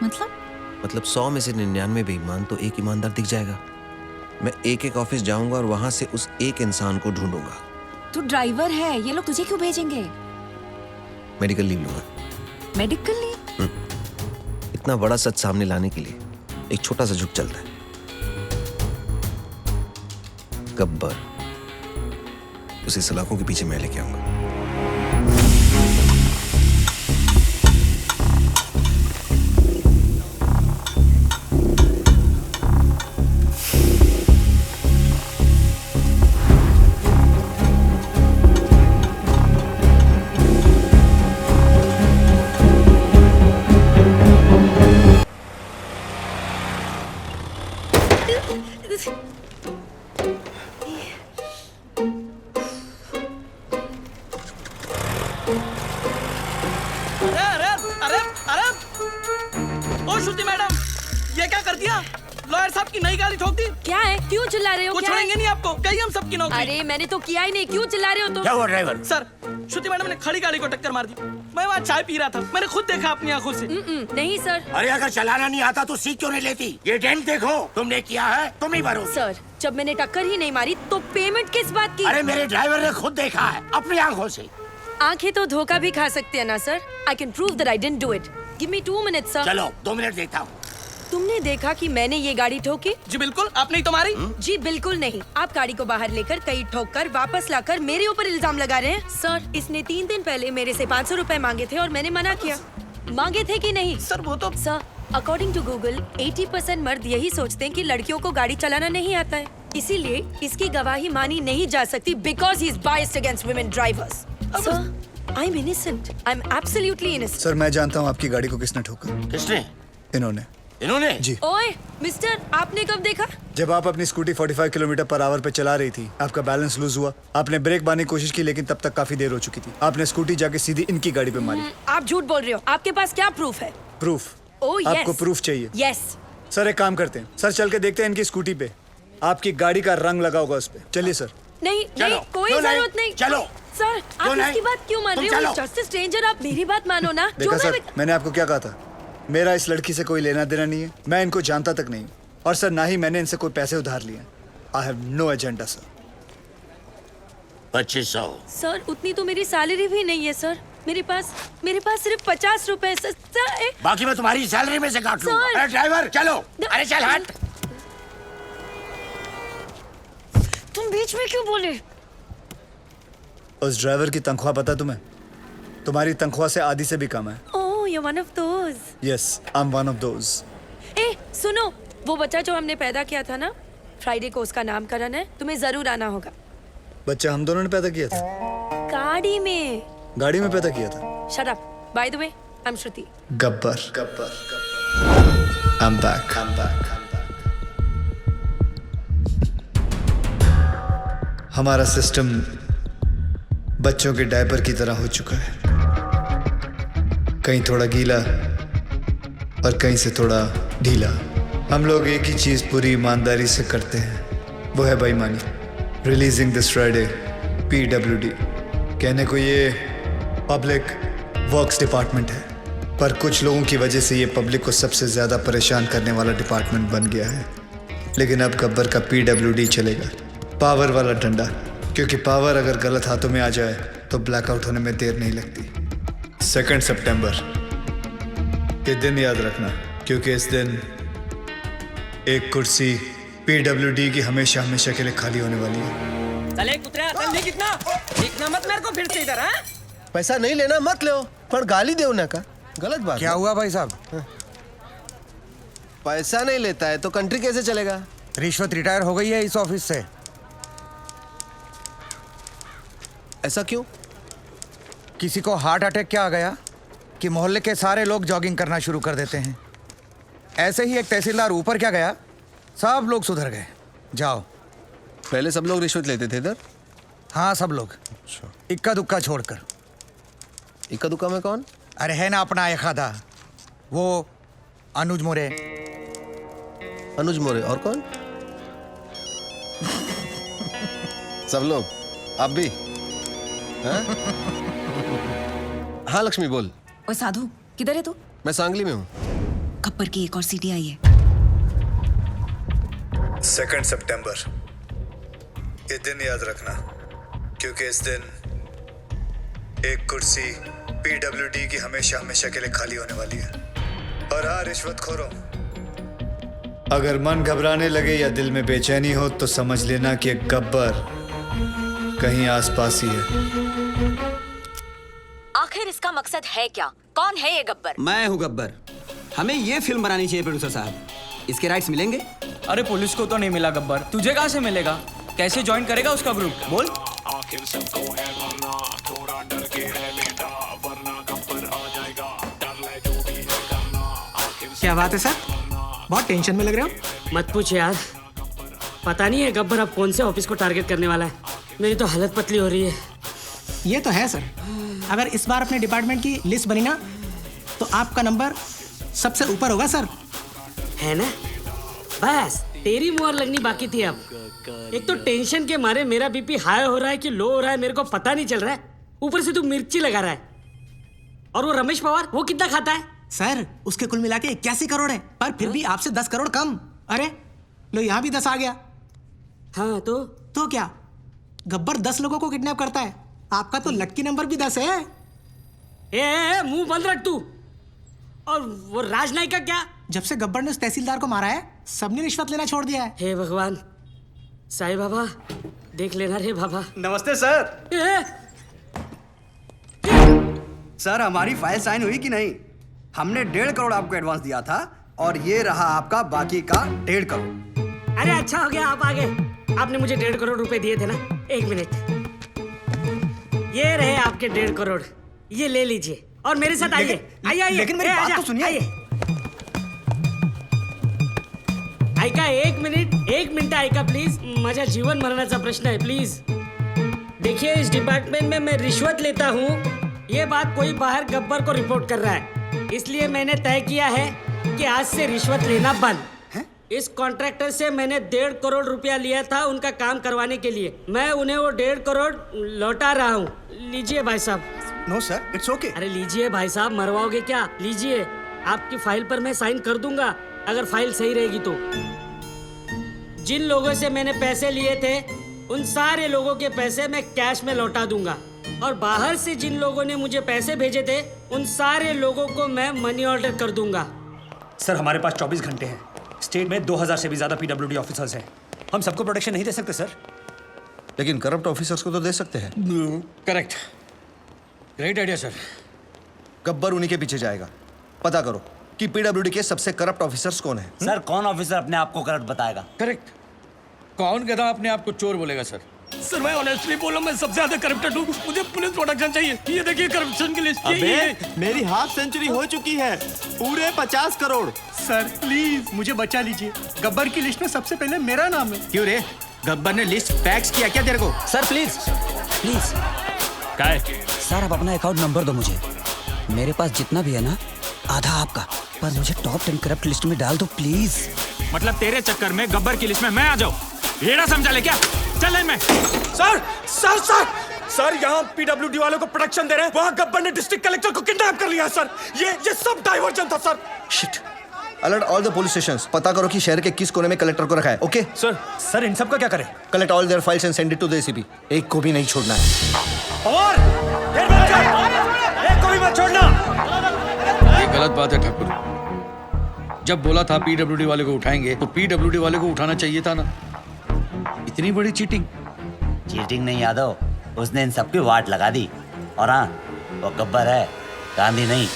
मतलब 100 में से 99 बेईमान तो एक ईमानदार दिख जाएगा। मैं एक एक ऑफिस जाऊंगा और वहां से उस एक इंसान को ढूंढूंगा। तू ड्राइवर है, ये लोग तुझे क्यों भेजेंगे? मेडिकल लीव लूंगा। Medical leave? इतना बड़ा सच सामने लाने के लिए एक छोटा सा झुक चलता है। गब्बर, उसे सलाखों के पीछे मैं लेके आऊंगा। ओ श्रुति मैडम, ये क्या कर दिया? लॉयर साहब की नई गाड़ी ठोक दी। क्या है? क्यों चिल्ला रहे हो? कुछ छोड़ेंगे नहीं आपको, कहीं हम सबकी नौकरी। अरे मैंने तो किया ही नहीं, क्यों चिल्ला रहे हो तुम? क्या हुआ ड्राइवर? सर, श्रुति मैडम ने खड़ी गाड़ी को टक्कर मार दी। मैं वहाँ चाय पी रहा था, मैंने खुद देखा अपनी आंखों से। नहीं सर। अरे अगर चलाना नहीं आता तो सीख क्यों नहीं लेती? ये डेंट देखो, तुमने किया है, तुम ही भरो। सर, जब मैंने टक्कर ही नहीं मारी तो पेमेंट किस बात की? अरे मेरे ड्राइवर ने खुद देखा है अपनी आंखों से। आंखें तो धोखा भी खा सकते हैं ना sir. I can prove that I didn't do it. Give me 2 minutes sir. चलो 2 मिनट देता हूँ। तुमने देखा कि मैंने ये गाड़ी ठोकी? जी बिल्कुल, आपने ही तो मारी। जी बिल्कुल नहीं। आप गाड़ी को बाहर लेकर कहीं ठोक कर वापस लाकर मेरे ऊपर इल्जाम लगा रहे हैं। सर, इसने 3 दिन पहले मेरे से 500 रुपए मांगे थे और मैंने मना किया। मांगे थे कि नहीं? सर वो तो सर, अकॉर्डिंग टू गूगल 80% मर्द यही सोचते हैं कि लड़कियों को गाड़ी चलाना नहीं आता है, इसीलिए इसकी गवाही मानी नहीं जा सकती because he is biased against women drivers. Sir, I am innocent. I am absolutely innocent. Sir, मैं जानता हूँ आपकी गाड़ी को किसने ठोका। किसने? इन्होंने। इन्होंने? जी। ओए मिस्टर, आपने कब देखा? जब आप अपनी स्कूटी 45 किलोमीटर पर आवर पे चला रही थी, आपका बैलेंस लूज हुआ। आपने ब्रेक मारने की कोशिश की लेकिन तब तक काफी देर हो चुकी थी। आपने स्कूटी जाके सीधी इनकी गाड़ी पे मारी। आप झूठ बोल रहे हो। आपके पास क्या प्रूफ है? प्रूफ? Oh yes. आपको प्रूफ चाहिए? यस। सर, एक काम करते हैं, सर चल के देखते हैं इनकी स्कूटी पे आपकी गाड़ी का रंग लगा होगा उस पे। चलिए सर। नहीं नहीं, कोई क्यों नहीं? जरूरत नहीं। चलो। सर, क्यों आप नहीं? इसकी बात क्यों मान तुम रहे हो? चलो। जस्ट स्ट्रेंजर, आप मेरी बात मानो ना। देखा सर, मैंने आपको क्या कहा था? मेरा इस लड़की से कोई लेना देना नहीं है, मैं इनको जानता तक नहीं। और सर, ना ही मैंने इनसे कोई पैसे उधार लिए। I have no agenda sir. 2500। Sir, उतनी तो मेरी सैलरी भी नहीं है सर। मेरे पास सिर्फ 50 रुपए है सर। बाकी मैं तुम्हारी सैलरी में से काट लूंगा। सर। अरे ड्राइवर चलो। अरे चल हट। तुम बीच में क्यों बोले? उस ड्राइवर की तनख्वाह पता तुम्हें? तुम्हारी तनख्वाह से आधी से भी कम है। Oh, you one of those. Yes, I am one of those. ए सुनो, वो बच्चा जो हमने पैदा किया था ना, फ्राइडे को उसका नामकरण है, तुम्हें जरूर आना होगा। बच्चा हम दोनों ने पैदा किया था? गाड़ी में। गाड़ी में पैदा किया था? Shut up. By the way, I am Shruti. Gabbar, Gabbar, I am back, I am back. हमारा सिस्टम बच्चों के डायपर की तरह हो चुका है, कहीं थोड़ा गीला और कहीं से थोड़ा ढीला। हम लोग एक ही चीज पूरी ईमानदारी से करते हैं, वो है बेईमानी। Releasing this Friday PWD। कहने को ये पब्लिक वर्क्स डिपार्टमेंट है, पर कुछ लोगों की वजह से ये पब्लिक को सबसे ज्यादा परेशान करने वाला डिपार्टमेंट बन गया है। लेकिन अब गब्बर का PWD चलेगा, पावर वाला डंडा, क्योंकि पावर अगर गलत हाथों में आ जाए तो ब्लैकआउट होने में देर नहीं लगती। 2 सितंबर ये दिन याद रखना, क्योंकि इस दिन एक कुर्सी PWD की हमेशा हमेशा के लिए खाली होने वाली है। चले कुतरा, चल कितना देखना मत मेरे को फिर से इधर। हाँ, पैसा नहीं लेना मत लो, पर गाली दे ना का गलत बात। क्या हुआ भाई साहब? पैसा नहीं लेता है तो कंट्री कैसे चलेगा? रिश्वत रिटायर हो गई है इस ऑफिस से। ऐसा क्यों? किसी को हार्ट अटैक क्या आ गया कि मोहल्ले के सारे लोग जॉगिंग करना शुरू कर देते हैं। ऐसे ही एक तहसीलदार ऊपर क्या गया, सब लोग सुधर गए। जाओ। पहले सब लोग रिश्वत लेते थे इधर? हाँ, सब लोग, इक्का दुक्का छोड़कर। इक्का दुक्का में कौन? अरे है ना अपना एक आधा, वो अनुज मोरे। अनुज मोरे। और कौन? सब लोग? आप भी? हाँ? हाँ लक्ष्मी बोल। ओए साधु, किधर है तू? मैं सांगली में हूँ। खप्पर की एक और सीडी आई है। 2 सितंबर, ये दिन याद रखना, क्योंकि इस दिन एक कुर्सी पीडब्ल्यूडी की हमेशा हमेशा के लिए खाली होने वाली है। और हाँ रिश्वतखोरों, अगर मन घबराने लगे या दिल में बेचैनी हो तो समझ लेना कि एक गब्बर कहीं आसपास ही है। आखिर इसका मकसद है क्या? कौन है ये गब्बर? मैं हूँ गब्बर। हमें ये फिल्म बनानी चाहिए प्रोड्यूसर साहब। इसके राइट्स मिलेंगे? अरे पुलिस को तो नहीं मिला गब्बर, तुझे कहाँ से मिलेगा? कैसे ज्वाइन करेगा उसका ग्रुप? बोल। क्या बात है सर, बहुत टेंशन में लग रहे हो। मत पूछ यार, पता नहीं है गब्बर अब कौन से ऑफिस को टारगेट करने वाला है। मेरी तो हालत पतली हो रही है। ये तो है सर, अगर इस बार अपने डिपार्टमेंट की लिस्ट बनी ना तो आपका नंबर सबसे ऊपर होगा सर। है ना? बस तेरी मुहर लगनी बाकी थी अब। एक तो टेंशन के मारे मेरा बीपी हाई हो रहा है कि लो हो रहा है मेरे को पता नहीं चल रहा है। ऊपर से तू मिर्ची लगा रहा है। और वो रमेश पवार, वो कितना खाता है? सर उसके कुल मिला के 81 करोड़ है, पर फिर भी आपसे 10 करोड़ कम। अरे लो यहाँ भी 10 आ गया। हाँ तो क्या, गब्बर 10 लोगों को किडनैप करता है, आपका तो लक्की नंबर भी 10 है। ए मुंह बंद रख तू। और वो राजनायक का क्या? जब से गब्बर ने उस तहसीलदार को मारा है, सबने रिश्वत लेना छोड़ दिया है। हे भगवान, साईं बाबा देख लेना रे बाबा। नमस्ते सर। सर हमारी फाइल साइन हुई कि नहीं? हमने 1.5 करोड़ आपको एडवांस दिया था और ये रहा आपका बाकी का 1.5 करोड़। अरे अच्छा हो गया आप आ गए। आपने मुझे 1.5 करोड़ रुपए दिए थे ना। एक मिनट, ये रहे आपके 1.5 करोड़, ये ले लीजिए और मेरे साथ आइए। आइए लेकिन मेरी बात तो सुनिए। ऐका एक मिनिट ऐका प्लीज। माझ्या जीवन मरणाचा प्रश्न है, प्लीज। देखिए इस डिपार्टमेंट में मैं रिश्वत लेता हूँ, ये बात कोई बाहर गब्बर को रिपोर्ट कर रहा है, इसलिए मैंने तय किया है कि आज से रिश्वत लेना बंद। इस कॉन्ट्रैक्टर से मैंने 1.5 करोड़ रुपया लिया था उनका काम करवाने के लिए। मैं उन्हें वो 1.5 करोड़ लौटा रहा हूँ। लीजिए भाई साहब। No sir, it's okay. अरे लीजिए भाई साहब, मरवाओगे क्या? लीजिए, आपकी फाइल पर मैं साइन कर दूंगा अगर फाइल सही रहेगी तो। जिन लोगों से मैंने पैसे लिए थे उन सारे लोगों के पैसे मैं कैश में लौटा दूंगा, और बाहर से जिन लोगों ने मुझे पैसे भेजे थे उन सारे लोगों को मैं मनी ऑर्डर कर दूंगा। सर हमारे पास 24 घंटे हैं। स्टेट में 2000 से भी ज्यादा पीडब्ल्यूडी ऑफिसर्स हैं। हम सबको प्रोटेक्शन नहीं दे सकते सर। लेकिन करप्ट ऑफिसर्स को तो दे सकते हैं। Correct, great idea sir. Gabbar उन्हीं के पीछे जाएगा। पता करो कि पीडब्ल्यूडी के सबसे करप्ट ऑफिसर्स कौन है। सर कौन ऑफिसर अपने आप को करप्ट बताएगा? करेक्ट, कौन गधा अपने आप को चोर बोलेगा सर? सर मैं ऑनेस्टली बोलूं, मैं सबसे ज्यादा करप्टेड हूँ। मुझे पुलिस प्रोटेक्शन चाहिए। ये देखिए करप्शन की लिस्ट। मेरी हाफ सेंचुरी हो चुकी है, पूरे 50 करोड़। सर प्लीज मुझे बचा लीजिए, गब्बर की लिस्ट में सबसे पहले मेरा नाम है। क्यों रे, गब्बर ने लिस्ट फैक्स किया क्या तेरे को? Sir please please. क्या है? सर आप अपना अकाउंट नंबर दो मुझे, मेरे पास जितना भी है ना आधा आपका, पर मुझे टॉप 10 करप्ट लिस्ट में डाल दो प्लीज। मतलब तेरे चक्कर में गब्बर की लिस्ट में मैं आ जाऊं? येड़ा समझा ले क्या? चल लाइन में। सर सर सर सर यहाँ पीडब्ल्यूडी वालों को प्रोटेक्शन दे रहे हैं, वहाँ गब्बर ने डिस्ट्रिक्ट कलेक्टर को किडनैप कर लिया सर। ये सब डाइवर्जन था sir. Shit. Alert all the police stations. पता करो कि शहर के किस कोने में कलेक्टर को रखा है। ओके सर इन सब का क्या करें? Collect all their files and send it to the ACP. एक को भी नहीं छोड़ना है। और एक को भी मत छोड़ना। ये गलत बात है ठाकुर। जब बोला था पीडब्ल्यूडी वाले को उठाएंगे तो पीडब्ल्यूडी वाले को उठाना चाहिए था ना। इतनी बड़ी चीटिंग। चीटिंग नहीं यादव, उसने इन सबकी वाट लगा दी। और हाँ, वो गब्बर है, गांधी नहीं।